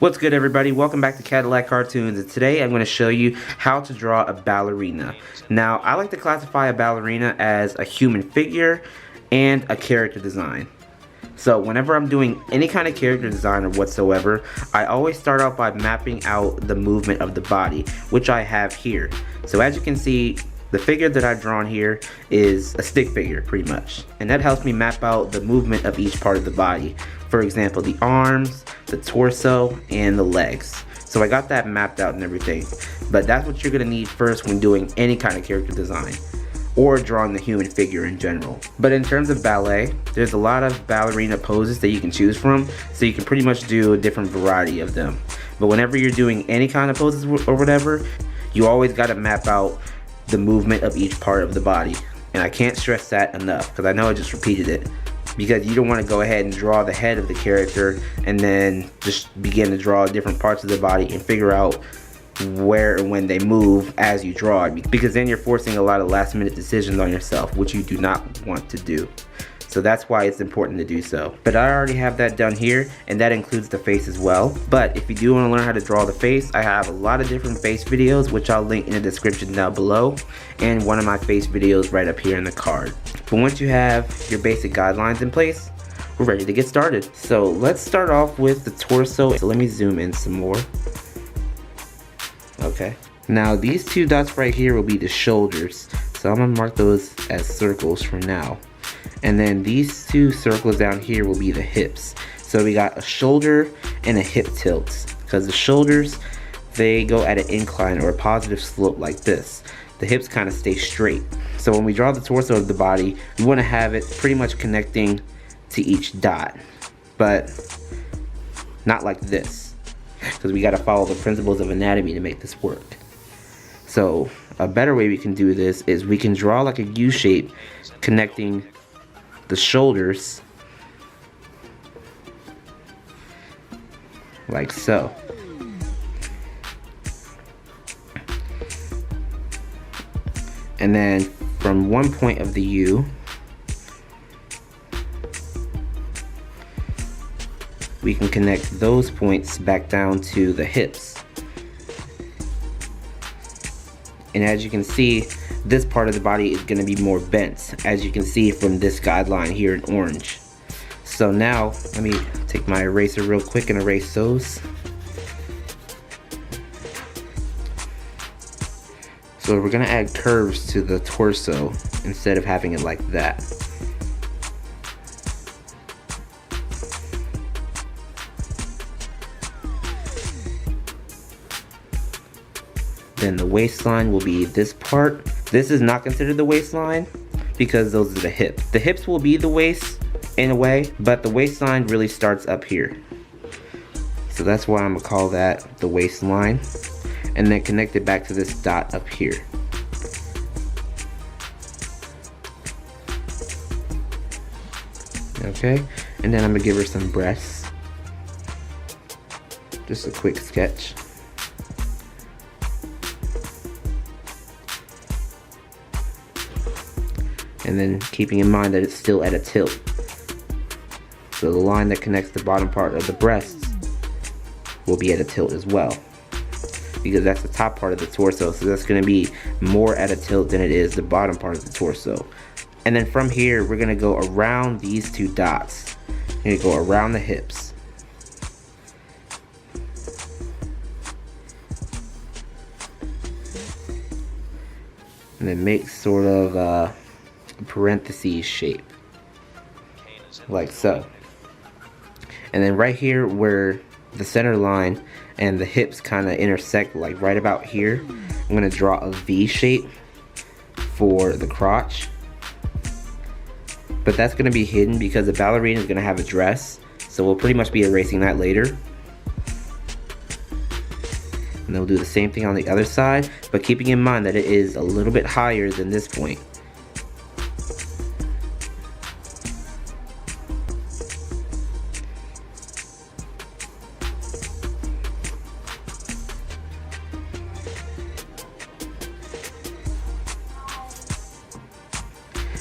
What's good, everybody? Welcome back to Cadillac Cartoonz, and today I'm going to show you how to draw a ballerina. Now, I like to classify a ballerina as a human figure and a character design. So whenever I'm doing any kind of character design or whatsoever, I always start out by mapping out the movement of the body, which I have here. So as you can see, the figure that I've drawn here is a stick figure, pretty much. And that helps me map out the movement of each part of the body. For example, the arms, the torso, and the legs. So I got that mapped out and everything. But that's what you're going to need first when doing any kind of character design, or drawing the human figure in general. But in terms of ballet, there's a lot of ballerina poses that you can choose from, so you can pretty much do a different variety of them. But whenever you're doing any kind of poses or whatever, you always got to map out the movement of each part of the body. And I can't stress that enough, because I know I just repeated it. Because you don't want to go ahead and draw the head of the character and then just begin to draw different parts of the body and figure out where and when they move as you draw it, because then you're forcing a lot of last minute decisions on yourself, which you do not want to do. So that's why it's important to do so. But I already have that done here, and that includes the face as well. But if you do want to learn how to draw the face, I have a lot of different face videos, which I'll link in the description down below, and one of my face videos right up here in the card. But once you have your basic guidelines in place, we're ready to get started. So let's start off with the torso. So let me zoom in some more. Okay. Now these two dots right here will be the shoulders. So I'm gonna mark those as circles for now. And then these two circles down here will be the hips. So we got a shoulder and a hip tilt. Because the shoulders, they go at an incline or a positive slope like this. The hips kind of stay straight. So when we draw the torso of the body, we want to have it pretty much connecting to each dot. But not like this, because we got to follow the principles of anatomy to make this work. So a better way we can do this is we can draw like a U shape connecting the shoulders like so. And then from one point of the U, we can connect those points back down to the hips. And as you can see, this part of the body is going to be more bent, as you can see from this guideline here in orange. So now, let me take my eraser real quick and erase those. So we're going to add curves to the torso instead of having it like that. Then the waistline will be this part. This is not considered the waistline because those are the hips. The hips will be the waist in a way, but the waistline really starts up here. So that's why I'm gonna call that the waistline, and then connect it back to this dot up here. Okay, and then I'm gonna give her some breasts. Just a quick sketch. And then keeping in mind that it's still at a tilt. So the line that connects the bottom part of the breasts will be at a tilt as well, because that's the top part of the torso, so that's going to be more at a tilt than it is the bottom part of the torso. And then from here, we're going to go around these two dots. We're going to go around the hips. And then make sort of a parentheses shape, like so. And then right here where the center line and the hips kind of intersect, like right about here, I'm going to draw a V shape for the crotch. But that's going to be hidden because the ballerina is going to have a dress, so we'll pretty much be erasing that later. And then we'll do the same thing on the other side, but keeping in mind that it is a little bit higher than this point.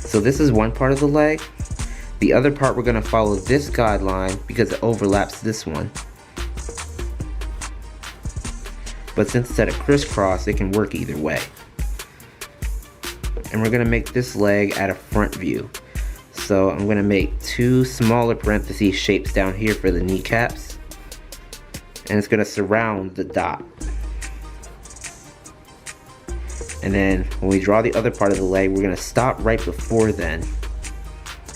So this is one part of the leg. The other part we're going to follow this guideline because it overlaps this one. but since it's at a crisscross, it can work either way. And we're gonna make this leg at a front view. So I'm gonna make 2 smaller parentheses shapes down here for the kneecaps, and it's gonna surround the dot. And then when we draw the other part of the leg, we're gonna stop right before then.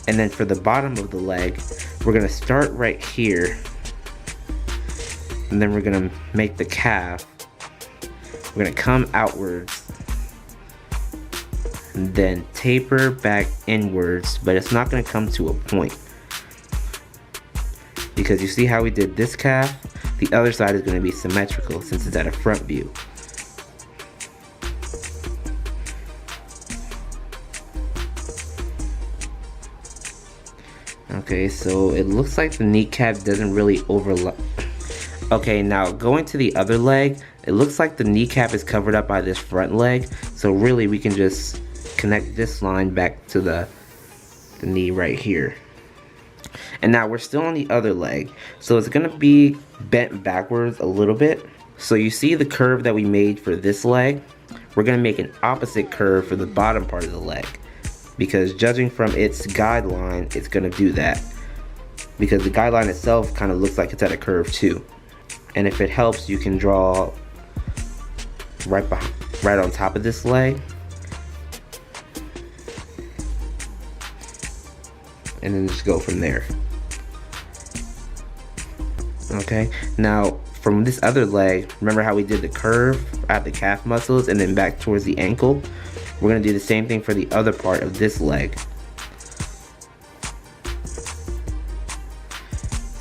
And then for the bottom of the leg, we're gonna start right here, and then we're gonna make the calf. We're gonna come outwards and then taper back inwards, but it's not gonna come to a point, because you see how we did this calf? The other side is gonna be symmetrical since it's at a front view. Okay, so it looks like the kneecap doesn't really overlap. Okay, now going to the other leg, it looks like the kneecap is covered up by this front leg, so really we can just connect this line back to the knee right here. And now we're still on the other leg, so it's gonna be bent backwards a little bit. So you see the curve that we made for this leg? We're gonna make an opposite curve for the bottom part of the leg, because judging from its guideline, it's gonna do that, because the guideline itself kind of looks like it's at a curve too. And if it helps, you can draw right on top of this leg, and then just go from there. Okay, now from this other leg, remember how we did the curve at the calf muscles and then back towards the ankle? We're gonna do the same thing for the other part of this leg.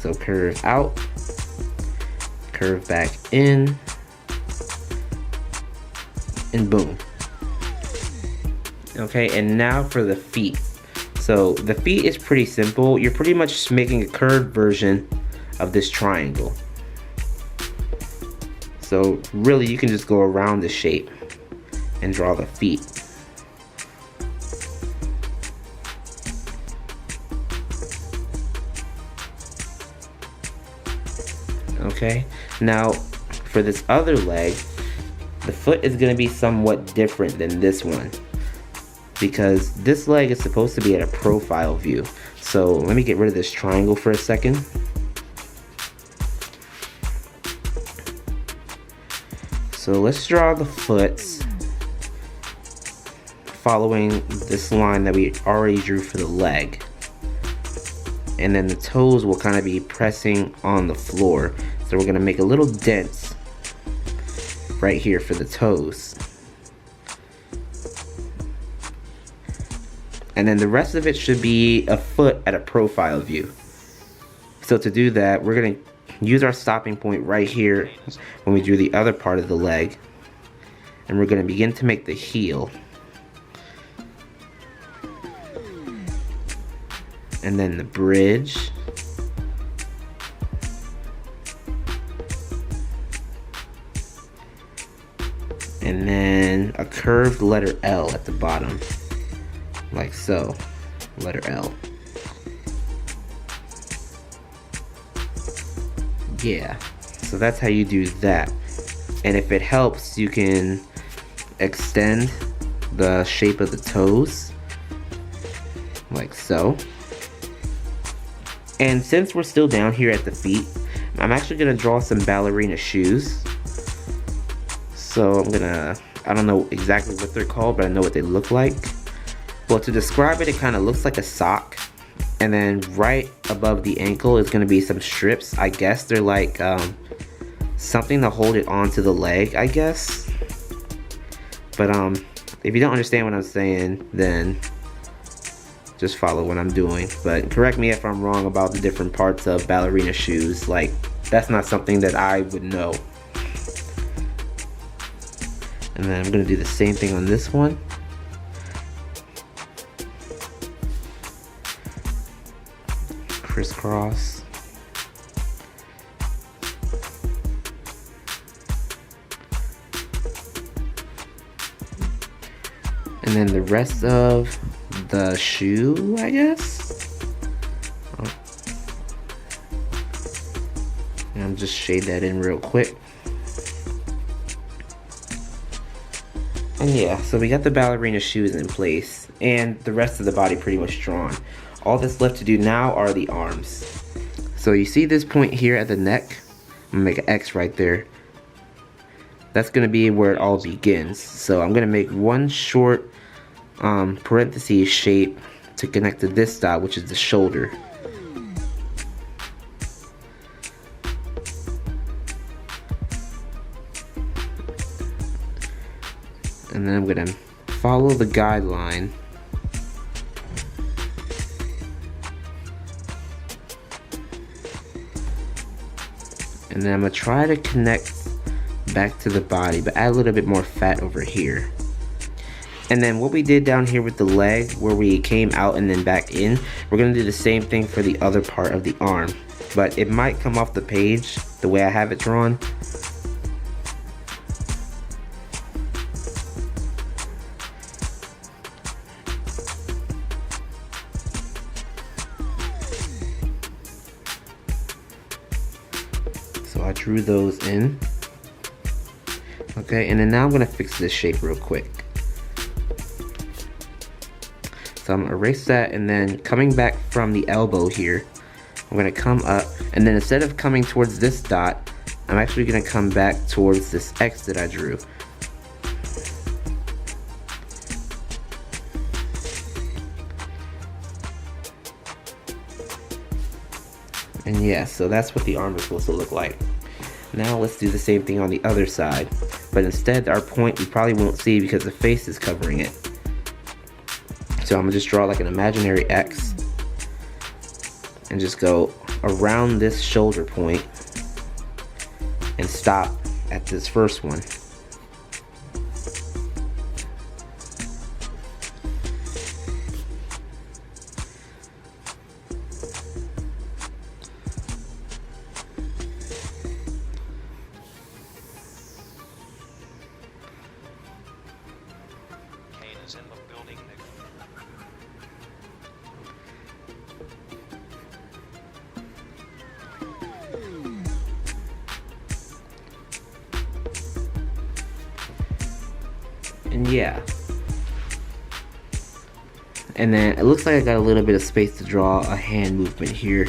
So curve out, curve back in, and boom. Okay, and now for the feet. So the feet is pretty simple. You're pretty much just making a curved version of this triangle. So really you can just go around the shape and draw the feet. Okay, now for this other leg, the foot is going to be somewhat different than this one, because this leg is supposed to be at a profile view. So let me get rid of this triangle for a second. So let's draw the foot following this line that we already drew for the leg. And then the toes will kind of be pressing on the floor. So we're gonna make a little dent right here for the toes. And then the rest of it should be a foot at a profile view. So to do that, we're gonna use our stopping point right here when we drew the other part of the leg. And we're gonna begin to make the heel. And then the bridge. And then a curved letter L at the bottom, like so, letter L. Yeah, so that's how you do that. And if it helps, you can extend the shape of the toes, like so. And since we're still down here at the feet, I'm actually gonna draw some ballerina shoes. So I don't know exactly what they're called, but I know what they look like. Well, to describe it, it kind of looks like a sock. And then right above the ankle is gonna be some strips. I guess they're like something to hold it onto the leg, I guess. But if you don't understand what I'm saying, then just follow what I'm doing. But correct me if I'm wrong about the different parts of ballerina shoes. Like, that's not something that I would know. And then I'm gonna do the same thing on this one. Crisscross. And then the rest of the shoe, I guess. And I'll just shade that in real quick. And yeah, so we got the ballerina shoes in place and the rest of the body pretty much drawn. All that's left to do now are the arms. So you see this point here at the neck? I'm gonna make an X right there. That's gonna be where it all begins. So I'm gonna make one short parentheses shape to connect to this dot, which is the shoulder. And then I'm gonna follow the guideline. And then I'm gonna try to connect back to the body, but add a little bit more fat over here. And then what we did down here with the leg, where we came out and then back in, we're gonna do the same thing for the other part of the arm. But it might come off the page the way I have it drawn. So I drew those in. Okay, and then now I'm gonna fix this shape real quick. So I'm gonna erase that, and then coming back from the elbow here, I'm gonna come up, and then instead of coming towards this dot, I'm actually gonna come back towards this X that I drew. And yeah, so that's what the arm is supposed to look like. Now let's do the same thing on the other side, but instead our point we probably won't see because the face is covering it. So I'm gonna just draw like an imaginary X and just go around this shoulder point and stop at this first one. In the building. And yeah. And then it looks like I got a little bit of space to draw a hand movement here.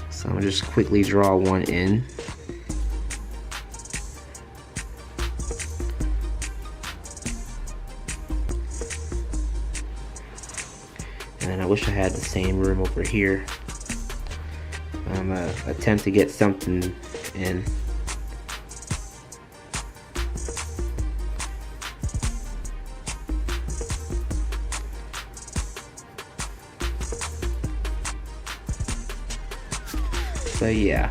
So I'm gonna just quickly draw one in. And then I wish I had the same room over here. I'm gonna attempt to get something in. So yeah,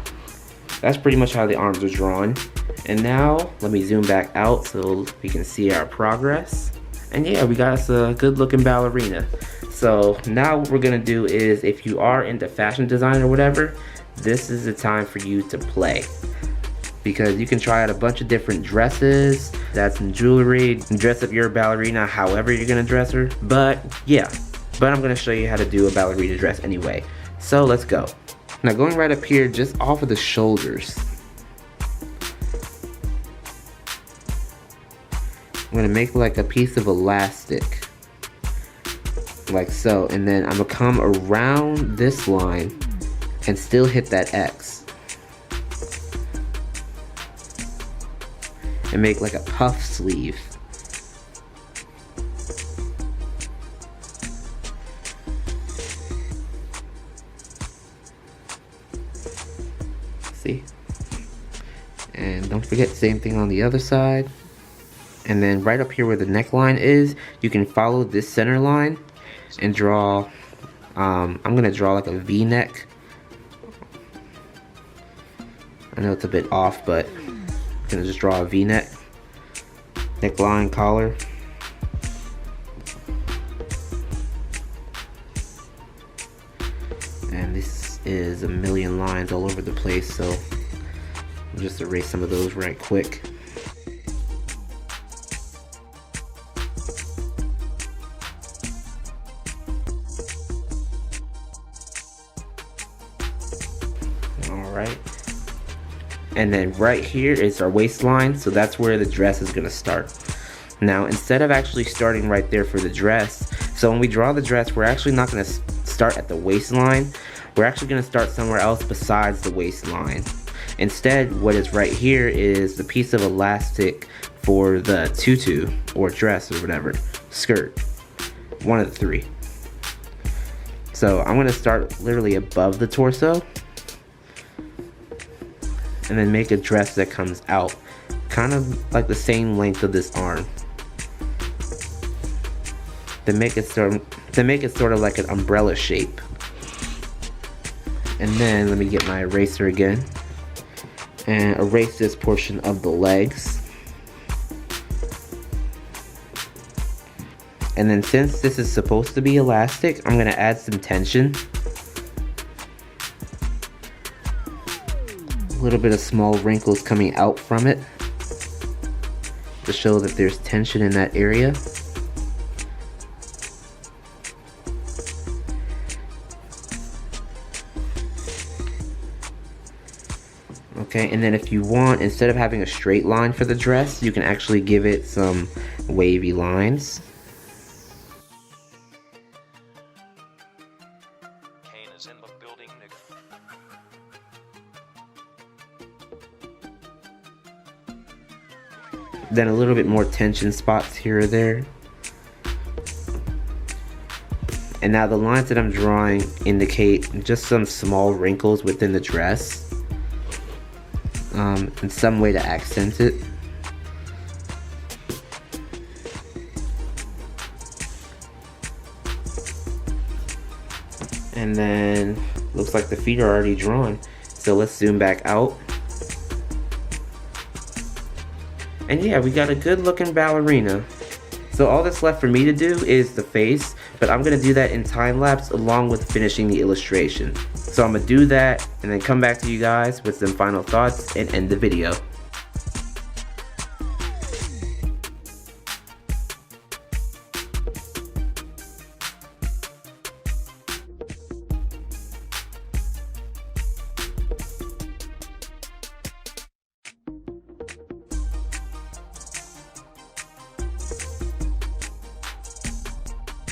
that's pretty much how the arms are drawn. And now let me zoom back out so we can see our progress. And yeah, we got us a good looking ballerina. So now what we're gonna do is, if you are into fashion design or whatever, this is the time for you to play. Because you can try out a bunch of different dresses, add some jewelry, dress up your ballerina however you're gonna dress her. But yeah, I'm gonna show you how to do a ballerina dress anyway. So let's go. Now going right up here, just off of the shoulders, I'm gonna make like a piece of elastic, like so, and then I'm gonna come around this line and still hit that X. And make like a puff sleeve. See? And don't forget, same thing on the other side. And then right up here where the neckline is, you can follow this center line and draw, I'm gonna draw like a V-neck. I know it's a bit off, but I'm gonna just draw a V-neck, neckline, collar. And this is a million lines all over the place, so I'll just erase some of those right quick. Alright. And then right here is our waistline, so that's where the dress is gonna start. Now, instead of actually starting right there for the dress, so when we draw the dress, we're actually not going to start at the waistline. We're actually going to start somewhere else besides the waistline. Instead, what is right here is the piece of elastic for the tutu, or dress, or whatever, skirt. One of the three. So I'm going to start literally above the torso, and then make a dress that comes out, kind of like the same length of this arm. Then make it sort of like an umbrella shape. And then let me get my eraser again and erase this portion of the legs. And then since this is supposed to be elastic, I'm gonna add some tension. A little bit of small wrinkles coming out from it to show that there's tension in that area. Okay, and then if you want, instead of having a straight line for the dress, you can actually give it some wavy lines. Kane is in the building, nigga. Then a little bit more tension spots here or there. And now the lines that I'm drawing indicate just some small wrinkles within the dress. In some way to accent it. And then looks like the feet are already drawn. So let's zoom back out. And yeah, we got a good looking ballerina. So all that's left for me to do is the face, but I'm gonna do that in time lapse along with finishing the illustration. So I'm gonna do that and then come back to you guys with some final thoughts and end the video.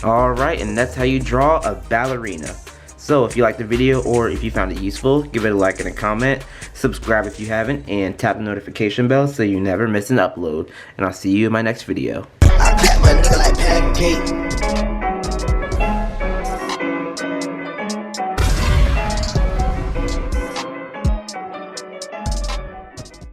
Alright, and that's how you draw a ballerina. So if you liked the video or if you found it useful, give it a like and a comment, subscribe if you haven't, and tap the notification bell so you never miss an upload. And I'll see you in my next video.